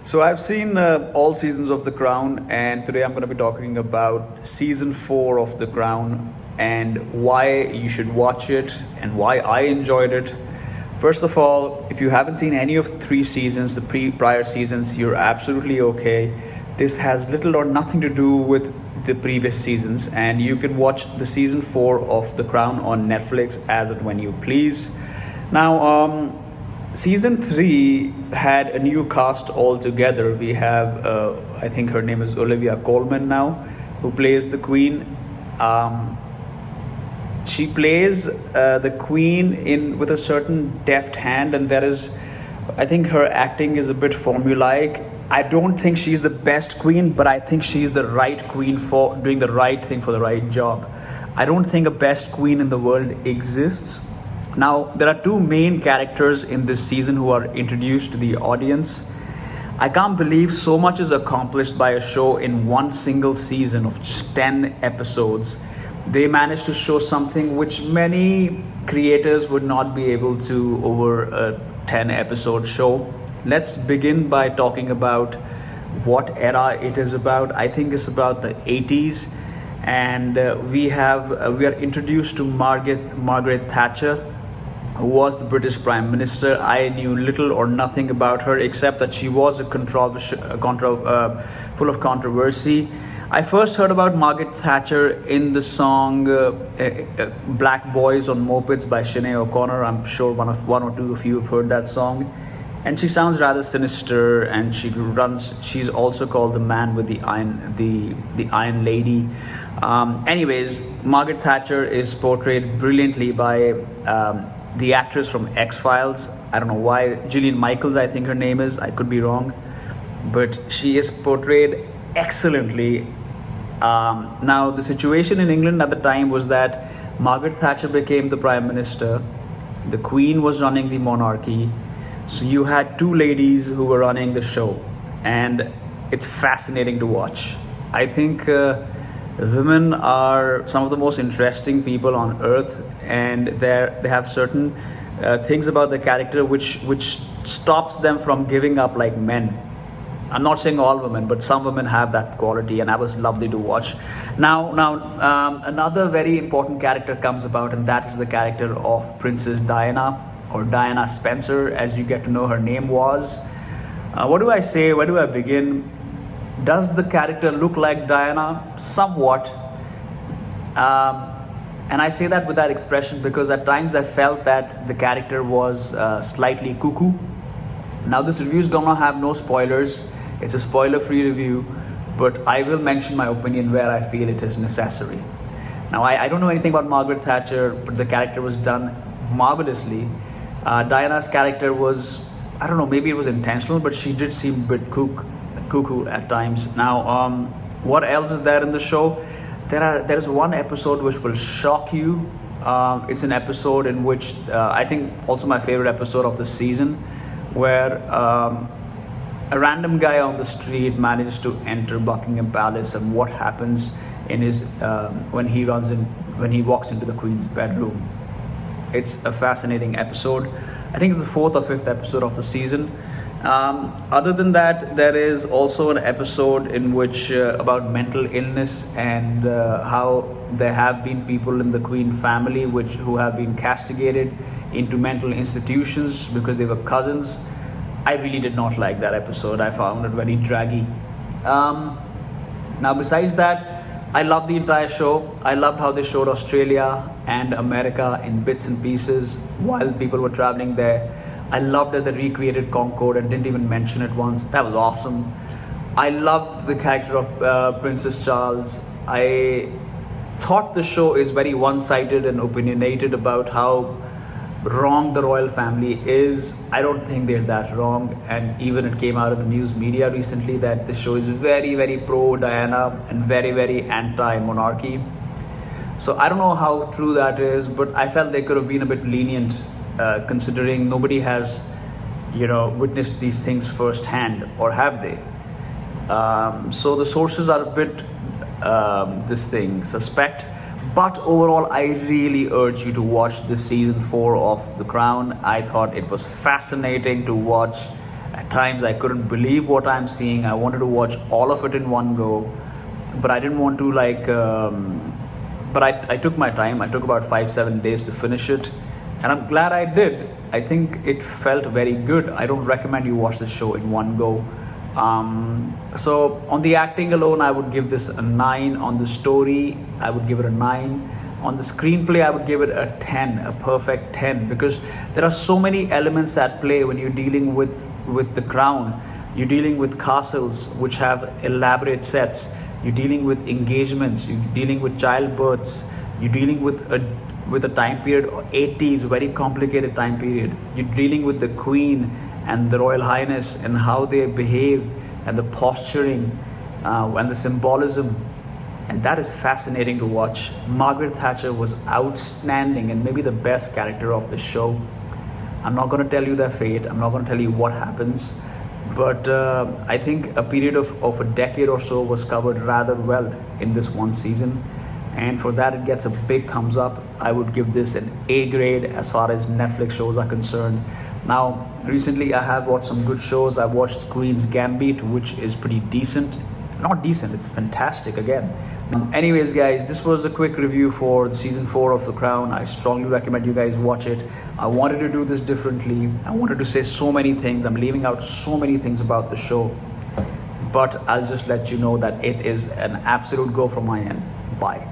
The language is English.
So I've seen all seasons of The Crown, and today I'm going to be talking about season 4 of The Crown and why you should watch it and why I enjoyed it. First of all, if you haven't seen any of the 3 seasons, the prior seasons, you're absolutely okay. This has little or nothing to do with the previous seasons, and you can watch the season 4 of The Crown on Netflix as and when you please. Now, season 3 had a new cast altogether. We have, I think her name is Olivia Coleman now, who plays the Queen. She plays the Queen in with a certain deft hand, and there is, I think her acting is a bit formulaic. I don't think she's the best Queen, but I think she's the right Queen for doing the right thing for the right job. I don't think a best Queen in the world exists. Now, there are 2 main characters in this season who are introduced to the audience. I can't believe so much is accomplished by a show in one single season of just 10 episodes. They managed to show something which many creators would not be able to over a 10 episode show. Let's begin by talking about what era it is about. I think it's about the 80s, and we are introduced to Margaret Thatcher, who was the British Prime Minister. I knew little or nothing about her except that she was full of controversy. I first heard about Margaret Thatcher in the song Black Boys on Mopeds by Sinead O'Connor. I'm sure one or two of you have heard that song. And she sounds rather sinister, and she's also called the man with the Iron Lady. Anyways, Margaret Thatcher is portrayed brilliantly by the actress from X-Files. I don't know why. Gillian Michaels, I think her name is. I could be wrong. But she is portrayed excellently. Now, the situation in England at the time was that Margaret Thatcher became the Prime Minister. The Queen was running the monarchy. So you had 2 ladies who were running the show. And it's fascinating to watch. I think women are some of the most interesting people on earth, and they have certain things about the character which stops them from giving up like men. I'm not saying all women, but some women have that quality, and that was lovely to watch. Now, another very important character comes about, and that is the character of Princess Diana, or Diana Spencer, as you get to know her name was. What do I say? Where do I begin? Does the character look like Diana? Somewhat. And I say that with that expression because at times I felt that the character was slightly cuckoo. Now, this review is gonna have no spoilers. It's a spoiler-free review, but I will mention my opinion where I feel it is necessary. Now, I don't know anything about Margaret Thatcher, but the character was done marvelously. Diana's character was, I don't know, maybe it was intentional, but she did seem a bit cuckoo at times. Now, what else is there in the show? There's one episode which will shock you. It's an episode in which I think also my favorite episode of the season, where a random guy on the street manages to enter Buckingham Palace, and what happens in his when he walks into the Queen's bedroom. It's a fascinating episode. I think it's the 4th or 5th episode of the season. Other than that, there is also an episode in which about mental illness and how there have been people in the Queen family who have been castigated into mental institutions because they were cousins. I really did not like that episode. I found it very draggy. Now, besides that, I loved the entire show. I loved how they showed Australia and America in bits and pieces while people were traveling there. I loved that they recreated Concorde and didn't even mention it once. That was awesome. I loved the character of Princess Charles. I thought the show is very one-sided and opinionated about how wrong the royal family is. I don't think they're that wrong, and even it came out in the news media recently that the show is very, very pro Diana and very, very anti-monarchy. So I don't know how true that is, but I felt they could have been a bit lenient, considering nobody has, witnessed these things firsthand, or have they? So the sources are a bit suspect. But overall, I really urge you to watch this season 4 of The Crown. I thought it was fascinating to watch At times I couldn't believe what I'm seeing. I wanted to watch all of it in one go, but I didn't want to but I took my time. I took about 5-7 days to finish it, and I'm glad I did. I think it felt very good. I don't recommend you watch the show in one go. So on the acting alone, I would give this a 9. On the story, I would give it a 9. On the screenplay, I would give it a 10, a perfect 10, because there are so many elements at play when you're dealing with The Crown. You're dealing with castles which have elaborate sets. You're dealing with engagements. You're dealing with childbirths. You're dealing with a time period, 80s, very complicated time period. You're dealing with the Queen and the Royal Highness and how they behave, and the posturing and the symbolism. And that is fascinating to watch. Margaret Thatcher was outstanding and maybe the best character of the show. I'm not going to tell you their fate. I'm not going to tell you what happens. But I think a period of a decade or so was covered rather well in this one season. And for that, it gets a big thumbs up. I would give this an A grade as far as Netflix shows are concerned. Now, recently I have watched some good shows. I watched Queen's Gambit, which is pretty decent. Not decent, it's fantastic again. Anyways, guys, this was a quick review for season 4 of The Crown. I strongly recommend you guys watch it. I wanted to do this differently. I wanted to say so many things. I'm leaving out so many things about the show. But I'll just let you know that it is an absolute go from my end. Bye.